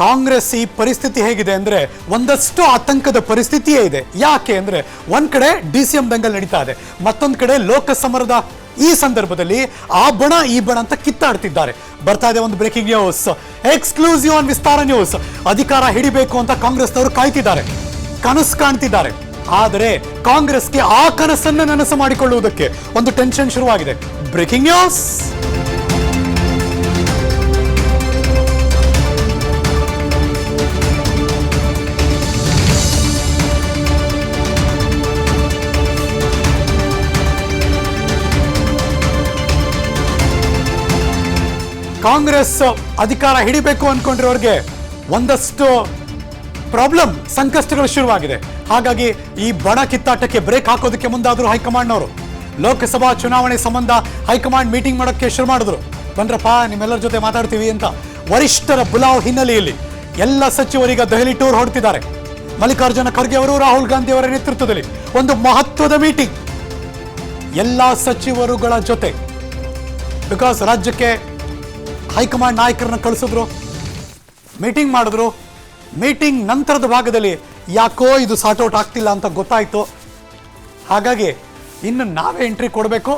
ಕಾಂಗ್ರೆಸ್ ಈ ಪರಿಸ್ಥಿತಿ ಹೇಗಿದೆ ಅಂದ್ರೆ ಒಂದಷ್ಟು ಆತಂಕದ ಪರಿಸ್ಥಿತಿಯೇ ಇದೆ. ಯಾಕೆ ಅಂದ್ರೆ ಒಂದ್ ಕಡೆ DCM ದಂಗಲ್ ನಡೀತಾ ಇದೆ, ಮತ್ತೊಂದ್ ಕಡೆ ಲೋಕಸಮರದ ಈ ಸಂದರ್ಭದಲ್ಲಿ ಆ ಬಣ ಈ ಬಣ ಅಂತ ಕಿತ್ತಾಡ್ತಿದ್ದಾರೆ. ಬರ್ತಾ ಇದೆ ಒಂದು breaking news, exclusive on Vistara news. ಅಧಿಕಾರ ಹಿಡಿಬೇಕು ಅಂತ ಕಾಂಗ್ರೆಸ್ನವರು ಕಾಯ್ತಿದ್ದಾರೆ, ಕನಸು ಕಾಣ್ತಿದ್ದಾರೆ. ಆದರೆ ಕಾಂಗ್ರೆಸ್ಗೆ ಆ ಕನಸನ್ನು ನನಸು ಮಾಡಿಕೊಳ್ಳುವುದಕ್ಕೆ ಒಂದು ಟೆನ್ಷನ್ ಶುರುವಾಗಿದೆ. Breaking news. ಕಾಂಗ್ರೆಸ್ ಅಧಿಕಾರ ಹಿಡಿಬೇಕು ಅನ್ಕೊಂಡಿರೋರಿಗೆ ಒಂದಷ್ಟು ಪ್ರಾಬ್ಲಮ್, ಸಂಕಷ್ಟಗಳು ಶುರುವಾಗಿದೆ. ಹಾಗಾಗಿ ಈ ಬಣ ಕಿತ್ತಾಟಕ್ಕೆ ಬ್ರೇಕ್ ಹಾಕೋದಕ್ಕೆ ಮುಂದಾದ್ರು ಹೈಕಮಾಂಡ್ನವರು. ಲೋಕಸಭಾ ಚುನಾವಣೆ ಸಂಬಂಧ ಹೈಕಮಾಂಡ್ ಮೀಟಿಂಗ್ ಮಾಡೋಕ್ಕೆ ಶುರು ಮಾಡಿದ್ರು. ಬಂದ್ರಪ್ಪ ನಿಮ್ಮೆಲ್ಲರ ಜೊತೆ ಮಾತಾಡ್ತೀವಿ ಅಂತ. ವರಿಷ್ಠರ ಬುಲಾವ್ ಹಿನ್ನೆಲೆಯಲ್ಲಿ ಎಲ್ಲ ಸಚಿವರಿಗೆ ದೆಹಲಿ ಟೂರ್ ಹೊರಡ್ತಿದ್ದಾರೆ. ಮಲ್ಲಿಕಾರ್ಜುನ ಖರ್ಗೆ ಅವರು, ರಾಹುಲ್ ಗಾಂಧಿ ಅವರ ನೇತೃತ್ವದಲ್ಲಿ ಒಂದು ಮಹತ್ವದ ಮೀಟಿಂಗ್ ಎಲ್ಲ ಸಚಿವರುಗಳ ಜೊತೆ. ಬಿಕಾಸ್ ರಾಜ್ಯಕ್ಕೆ ಹೈಕಮಾಂಡ್ ನಾಯಕರನ್ನ ಕಳಿಸಿದ್ರು, ಮೀಟಿಂಗ್ ಮಾಡಿದ್ರು. ಮೀಟಿಂಗ್ ನಂತರದ ಭಾಗದಲ್ಲಿ ಯಾಕೋ ಇದು ಸಾರ್ಟ್ಔಟ್ ಆಗ್ತಿಲ್ಲ ಅಂತ ಗೊತ್ತಾಯ್ತು. ಹಾಗಾಗಿ ಇನ್ನು ನಾವೇ ಎಂಟ್ರಿ ಕೊಡಬೇಕು,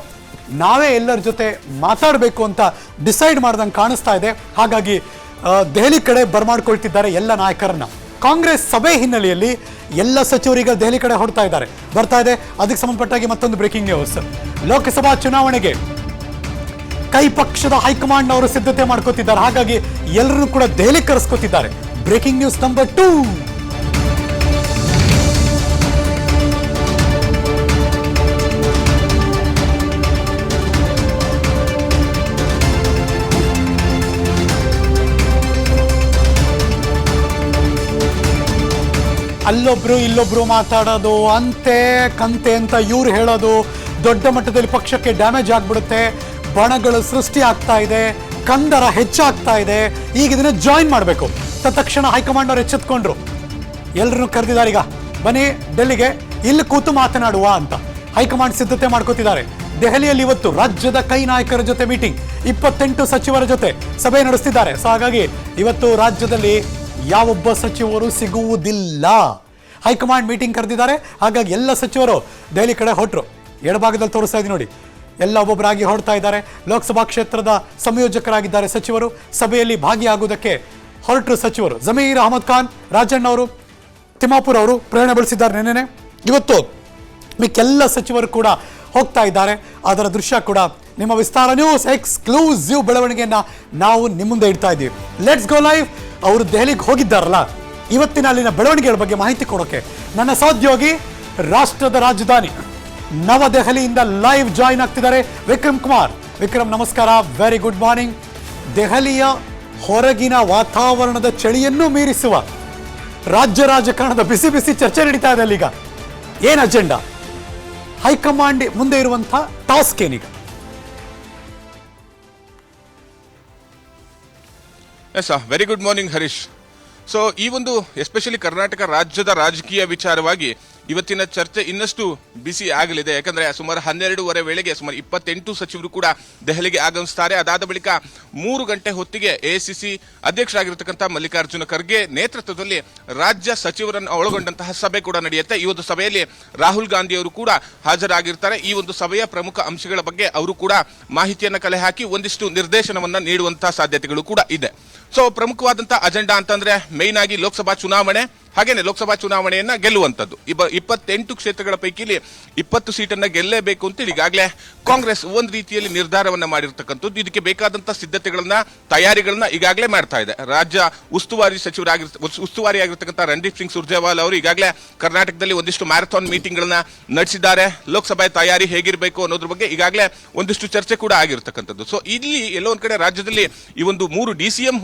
ನಾವೇ ಎಲ್ಲರ ಜೊತೆ ಮಾತಾಡಬೇಕು ಅಂತ ಡಿಸೈಡ್ ಮಾಡ್ದಂಗೆ ಕಾಣಿಸ್ತಾ ಇದೆ. ಹಾಗಾಗಿ ದೆಹಲಿ ಕಡೆ ಬರ್ಮಾಡ್ಕೊಳ್ತಿದ್ದಾರೆ ಎಲ್ಲ ನಾಯಕರನ್ನ. ಕಾಂಗ್ರೆಸ್ ಸಭೆ ಹಿನ್ನೆಲೆಯಲ್ಲಿ ಎಲ್ಲ ಸಚಿವರಿಗೆ ದೆಹಲಿ ಕಡೆ ಹೊರಡ್ತಾ ಇದ್ದಾರೆ. ಬರ್ತಾ ಇದೆ ಅದಕ್ಕೆ ಸಂಬಂಧಪಟ್ಟಾಗಿ ಮತ್ತೊಂದು ಬ್ರೇಕಿಂಗ್ ನ್ಯೂಸ್. ಲೋಕಸಭಾ ಚುನಾವಣೆಗೆ ಕೈ ಪಕ್ಷದ ಹೈಕಮಾಂಡ್ ಅವರು ಸಿದ್ಧತೆ ಮಾಡ್ಕೋತಿದ್ದಾರೆ. ಹಾಗಾಗಿ ಎಲ್ಲರೂ ಕೂಡ ದೆಹಲಿ ಕರೆಸ್ಕೋತಿದ್ದಾರೆ. Breaking news number 2. ಅಲ್ಲೊಬ್ರು ಇಲ್ಲೊಬ್ರು ಮಾತಾಡೋದು, ಅಂತೆ ಕಂತೆ ಅಂತ ಇವ್ರು ಹೇಳೋದು, ದೊಡ್ಡ ಮಟ್ಟದಲ್ಲಿ ಪಕ್ಷಕ್ಕೆ ಡ್ಯಾಮೇಜ್ ಆಗ್ಬಿಡುತ್ತೆ. ಬಣಗಳು ಸೃಷ್ಟಿ ಆಗ್ತಾ ಇದೆ, ಕಂದರ ಹೆಚ್ಚಾಗ್ತಾ ಇದೆ. ಈಗ ಇದನ್ನ ಜಾಯಿನ್ ಮಾಡಬೇಕು. ತಕ್ಷಣ ಹೈಕಮಾಂಡ್ ಅವರು ಎಚ್ಚೆತ್ಕೊಂಡ್ರು, ಎಲ್ಲರನ್ನು ಕರೆದಿದ್ದಾರೆ. ಈಗ ಬನ್ನಿ ಡೆಲ್ಲಿಗೆ, ಇಲ್ಲಿ ಕೂತು ಮಾತನಾಡುವ ಅಂತ ಹೈಕಮಾಂಡ್ ಸಿದ್ಧತೆ ಮಾಡ್ಕೋತಿದ್ದಾರೆ. ದೆಹಲಿಯಲ್ಲಿ ಇವತ್ತು ರಾಜ್ಯದ ಕೈ ನಾಯಕರ ಜೊತೆ ಮೀಟಿಂಗ್, 28 ಸಚಿವರ ಜೊತೆ ಸಭೆ ನಡೆಸ್ತಿದ್ದಾರೆ. ಸೊ ಹಾಗಾಗಿ ಇವತ್ತು ರಾಜ್ಯದಲ್ಲಿ ಯಾವೊಬ್ಬ ಸಚಿವರು ಸಿಗುವುದಿಲ್ಲ. ಹೈಕಮಾಂಡ್ ಮೀಟಿಂಗ್ ಕರೆದಿದ್ದಾರೆ. ಹಾಗಾಗಿ ಎಲ್ಲ ಸಚಿವರು ದೆಹಲಿ ಕಡೆ ಹೊರಟರು. ಎಡಭಾಗದಲ್ಲಿ ತೋರಿಸ್ತಾ ಇದ್ದೀನಿ ನೋಡಿ, ಎಲ್ಲ ಒಬ್ಬೊಬ್ಬರಾಗಿ ಹೊರಡ್ತಾ ಇದ್ದಾರೆ. ಲೋಕಸಭಾ ಕ್ಷೇತ್ರದ ಸಂಯೋಜಕರಾಗಿದ್ದಾರೆ ಸಚಿವರು. ಸಭೆಯಲ್ಲಿ ಭಾಗಿಯಾಗುವುದಕ್ಕೆ ಹೊರಟರು ಸಚಿವರು. ಜಮೀರ್ ಅಹಮದ್ ಖಾನ್, ರಾಜಣ್ಣ ಅವರು, ತಿಮ್ಮಾಪುರ್ ಅವರು ಪ್ರಯಾಣ ಬೆಳೆಸಿದ್ದಾರೆ ನೆನ್ನೆನೆ. ಇವತ್ತು ಮಿಕ್ಕೆಲ್ಲ ಸಚಿವರು ಕೂಡ ಹೋಗ್ತಾ ಇದ್ದಾರೆ. ಅದರ ದೃಶ್ಯ ಕೂಡ ನಿಮ್ಮ ವಿಸ್ತಾರ ನ್ಯೂಸ್ ಎಕ್ಸ್ಕ್ಲೂಸಿವ್ ಬೆಳವಣಿಗೆಯನ್ನ ನಾವು ನಿಮ್ಮ ಮುಂದೆ ಇಡ್ತಾ ಇದ್ದೀವಿ. Let's go live. ಅವರು ದೆಹಲಿಗೆ ಹೋಗಿದ್ದಾರಲ್ಲ, ಇವತ್ತಿನ ಅಲ್ಲಿನ ಬೆಳವಣಿಗೆಗಳ ಬಗ್ಗೆ ಮಾಹಿತಿ ಕೊಡೋಕೆ ನನ್ನ ಸಹೋದ್ಯೋಗಿ ರಾಷ್ಟ್ರದ ರಾಜಧಾನಿ ನವದೆಹಲಿಯಿಂದ ಲೈವ್ ಜಾಯಿನ್ ಆಗ್ತಿದ್ದಾರೆ ವಿಕ್ರಮ್ ಕುಮಾರ್. ವಿಕ್ರಮ್ ನಮಸ್ಕಾರ, ವೆರಿ ಗುಡ್ ಮಾರ್ನಿಂಗ್. ದೆಹಲಿಯ ಹೊರಗಿನ ವಾತಾವರಣದ ಚಳಿಯನ್ನು ಮೀರಿಸುವ ರಾಜ್ಯ ರಾಜಕಾರಣದ ಬಿಸಿ ಬಿಸಿ ಚರ್ಚೆ ನಡೀತಾ ಇದೆ ಅಲ್ಲೀಗ. ಏನ್ ಅಜೆಂಡಾ? ಹೈಕಮಾಂಡ್ ಮುಂದೆ ಇರುವಂತಹ ಟಾಸ್ಕ್ ಏನೀಗ? Yes very good morning Harish. So ಈ ಒಂದು ಎಸ್ಪೆಷಲಿ ಕರ್ನಾಟಕ ರಾಜ್ಯದ ರಾಜಕೀಯ ವಿಚಾರವಾಗಿ ಇವತ್ತಿನ ಚರ್ಚೆ ಇನ್ನಷ್ಟು ಬಿಸಿ ಆಗಲಿದೆ. ಯಾಕಂದ್ರೆ ಸುಮಾರು 12:30 ವೇಳೆಗೆ ಸುಮಾರು 28 ಸಚಿವರು ಕೂಡ ದೆಹಲಿಗೆ ಆಗಮಿಸುತ್ತಾರೆ. ಅದಾದ ಬಳಿಕ 3 ಗಂಟೆ ಹೊತ್ತಿಗೆ ACC ಅಧ್ಯಕ್ಷರಾಗಿರ್ತಕ್ಕಂಥ ಮಲ್ಲಿಕಾರ್ಜುನ ಖರ್ಗೆ ನೇತೃತ್ವದಲ್ಲಿ ರಾಜ್ಯ ಸಚಿವರನ್ನು ಒಳಗೊಂಡಂತಹ ಸಭೆ ಕೂಡ ನಡೆಯುತ್ತೆ. ಈ ಒಂದು ಸಭೆಯಲ್ಲಿ ರಾಹುಲ್ ಗಾಂಧಿ ಅವರು ಕೂಡ ಹಾಜರಾಗಿರ್ತಾರೆ. ಈ ಒಂದು ಸಭೆಯ ಪ್ರಮುಖ ಅಂಶಗಳ ಬಗ್ಗೆ ಅವರು ಕೂಡ ಮಾಹಿತಿಯನ್ನು ಕಲೆ ಹಾಕಿ ಒಂದಿಷ್ಟು ನಿರ್ದೇಶನವನ್ನ ನೀಡುವಂತಹ ಸಾಧ್ಯತೆಗಳು ಕೂಡ ಇದೆ. ಸೊ ಪ್ರಮುಖವಾದಂತಹ ಅಜೆಂಡಾ ಅಂತಂದ್ರೆ ಮೇನ್ ಆಗಿ ಲೋಕಸಭಾ ಚುನಾವಣೆ, ಹಾಗೇನೆ ಲೋಕಸಭಾ ಚುನಾವಣೆಯನ್ನ ಗೆಲ್ಲುವಂಥದ್ದು. 28 ಕ್ಷೇತ್ರಗಳ ಪೈಕಿಲಿ 20 ಸೀಟನ್ನ ಗೆಲ್ಲೇಬೇಕು ಅಂತ ಈಗಾಗಲೇ ಕಾಂಗ್ರೆಸ್ ಒಂದು ರೀತಿಯಲ್ಲಿ ನಿರ್ಧಾರವನ್ನ ಮಾಡಿರ್ತಕ್ಕಂಥದ್ದು. ಇದಕ್ಕೆ ಬೇಕಾದಂತಹ ಸಿದ್ಧತೆಗಳನ್ನ, ತಯಾರಿಗಳನ್ನ ಈಗಾಗಲೇ ಮಾಡ್ತಾ ಇದೆ. ರಾಜ್ಯ ಉಸ್ತುವಾರಿಯಾಗಿರ್ತಕ್ಕಂಥ ರಣದೀಪ್ ಸಿಂಗ್ ಸುರ್ಜೇವಾಲಾ ಅವರು ಈಗಾಗಲೇ ಕರ್ನಾಟಕದಲ್ಲಿ ಒಂದಿಷ್ಟು ಮ್ಯಾರಥಾನ್ ಮೀಟಿಂಗ್ ಗಳನ್ನ ನಡೆಸಿದ್ದಾರೆ. ಲೋಕಸಭೆ ತಯಾರಿ ಹೇಗಿರಬೇಕು ಅನ್ನೋದ್ರ ಬಗ್ಗೆ ಈಗಾಗಲೇ ಒಂದಿಷ್ಟು ಚರ್ಚೆ ಕೂಡ ಆಗಿರ್ತಕ್ಕಂಥದ್ದು. ಸೊ ಇಲ್ಲಿ ಎಲ್ಲೋ ಒಂದ್ ಕಡೆ ರಾಜ್ಯದಲ್ಲಿ ಈ ಒಂದು 3 DCM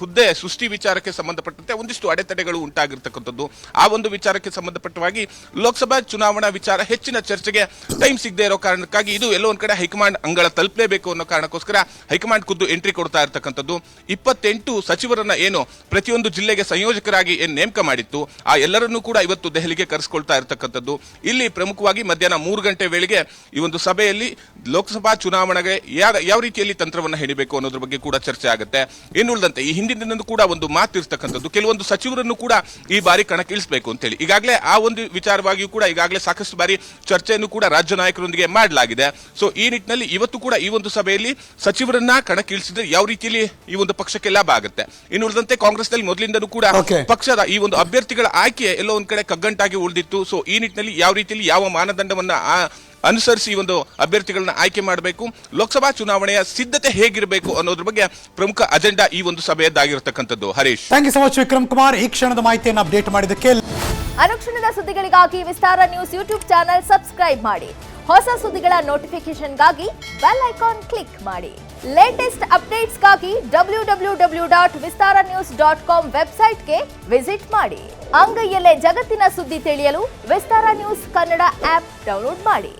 ಹುದ್ದೆ ಸೃಷ್ಟಿ ವಿಚಾರಕ್ಕೆ ಸಂಬಂಧಪಟ್ಟಂತೆ ಒಂದಿಷ್ಟು ಅಡೆತಡೆಗಳು ಉಂಟಾಗಿರ್ತಕ್ಕಂಥ ಆಗಿರ್ತಕ್ಕಂಥದ್ದು. ಆ ಒಂದು ವಿಚಾರಕ್ಕೆ ಸಂಬಂಧಪಟ್ಟವಾಗಿ ಲೋಕಸಭಾ ಚುನಾವಣಾ ವಿಚಾರ ಹೆಚ್ಚಿನ ಚರ್ಚೆಗೆ ಟೈಮ್ ಸಿಗದೆ ಇರೋ ಕಾರಣಕ್ಕಾಗಿ ಇದು ಎಲ್ಲೋ ಒಂದ್ ಕಡೆ ಹೈಕಮಾಂಡ್ ಅಂಗಳ ತಲುಪಲೇಬೇಕು ಅನ್ನೋ ಕಾರಣಕ್ಕೋಸ್ಕರ ಹೈಕಮಾಂಡ್ ಖುದ್ದು ಎಂಟ್ರಿ ಕೊಡ್ತಾ ಇರ್ತಕ್ಕಂಥದ್ದು. 28 ಸಚಿವರನ್ನ ಏನು ಪ್ರತಿಯೊಂದು ಜಿಲ್ಲೆಗೆ ಸಂಯೋಜಕರಾಗಿ ಏನ್ ನೇಮಕ ಮಾಡಿತ್ತು ಆ ಎಲ್ಲರನ್ನೂ ಕೂಡ ಇವತ್ತು ದೆಹಲಿಗೆ ಕರೆಸ್ಕೊಳ್ತಾ ಇರ್ತಕ್ಕಂಥದ್ದು. ಇಲ್ಲಿ ಪ್ರಮುಖವಾಗಿ ಮಧ್ಯಾಹ್ನ 3 ಗಂಟೆ ವೇಳೆಗೆ ಈ ಒಂದು ಸಭೆಯಲ್ಲಿ ಲೋಕಸಭಾ ಚುನಾವಣೆಗೆ ಯಾವ ರೀತಿಯಲ್ಲಿ ತಂತ್ರವನ್ನ ಹಿಡಿಬೇಕು ಅನ್ನೋದ್ರ ಬಗ್ಗೆ ಕೂಡ ಚರ್ಚೆ ಆಗುತ್ತೆ. ಇನ್ನುಳಿದಂತೆ ಈ ಹಿಂದಿನಿಂದ ಕೂಡ ಒಂದು ಮಾತಿರ್ತಕ್ಕಂಥದ್ದು, ಕೆಲವೊಂದು ಸಚಿವರನ್ನು ಕೂಡ ಈ ಬಾರಿ ಕಣಕ್ಕಿಳಿಸಬೇಕು ಅಂತೇಳಿ ಈಗಾಗಲೇ ಆ ಒಂದು ವಿಚಾರವಾಗಿಯೂ ಕೂಡ ಈಗಾಗಲೇ ಸಾಕಷ್ಟು ಬಾರಿ ಚರ್ಚೆಯನ್ನು ಕೂಡ ರಾಜ್ಯ ನಾಯಕರೊಂದಿಗೆ ಮಾಡಲಾಗಿದೆ. ಸೊ ಈ ನಿಟ್ಟಿನಲ್ಲಿ ಇವತ್ತು ಕೂಡ ಈ ಒಂದು ಸಭೆಯಲ್ಲಿ ಸಚಿವರನ್ನ ಕಣಕ್ಕಿಳಿಸಿದ್ರೆ ಯಾವ ರೀತಿಯಲ್ಲಿ ಈ ಒಂದು ಪಕ್ಷಕ್ಕೆ ಲಾಭ ಆಗುತ್ತೆ. ಇನ್ನುಳಿದಂತೆ ಕಾಂಗ್ರೆಸ್ನಲ್ಲಿ ಮೊದಲಿಂದಲೂ ಕೂಡ ಪಕ್ಷದ ಈ ಒಂದು ಅಭ್ಯರ್ಥಿಗಳ ಆಯ್ಕೆ ಎಲ್ಲೋ ಒಂದ್ ಕಡೆ ಕಗ್ಗಂಟಾಗಿ ಉಳಿದಿತ್ತು. ಸೊ ಈ ನಿಟ್ಟಿನಲ್ಲಿ ಯಾವ ರೀತಿಯಲ್ಲಿ ಯಾವ ಮಾನದಂಡವನ್ನ ಅನುಸರಿಸಿ ಒಂದು ಅಭ್ಯರ್ಥಿಗಳನ್ನ ಆಯ್ಕೆ ಮಾಡಬೇಕು, ಲೋಕಸಭಾ ಚುನಾವಣೆಯ ಸಿದ್ಧತೆ ಹೇಗಿರಬೇಕು ಅನ್ನೋದ್ರ ಬಗ್ಗೆ ಪ್ರಮುಖ ಅಜೆಂಡಾ ಈ ಒಂದು ಸಭೆಯದ್ದಾಗಿರತಕ್ಕಂಥದ್ದು. Harish, thank you so much Vikram Kumar, ಈ ಕ್ಷಣದ ಮಾಹಿತಿಯನ್ನು ಅಪ್ಡೇಟ್ ಮಾಡಿದ್ದಕ್ಕೆ. ಅನುಕ್ಷಣದ ಸುದ್ದಿಗಳಿಗಾಗಿ Vistara news YouTube channel subscribe ಮಾಡಿ. ಹೊಸ ಸುದ್ದಿಗಳ ನೋಟಿಫಿಕೇಶನ್ಗಾಗಿ ಬೆಲ್ ಐಕಾನ್ ಕ್ಲಿಕ್ ಮಾಡಿ. ಲೇಟೆಸ್ಟ್ ಅಪ್ಡೇಟ್ಸ್ಗಾಗಿ www.vistaranews.com ವೆಬ್ಸೈಟ್ಗೆ ವಿಸಿಟ್ ಮಾಡಿ. ಅಂಗೈಯಲ್ಲೇ ಜಗತ್ತಿನ ಸುದ್ದಿ ತಿಳಿಯಲು Vistara news Kannada app download ಮಾಡಿ.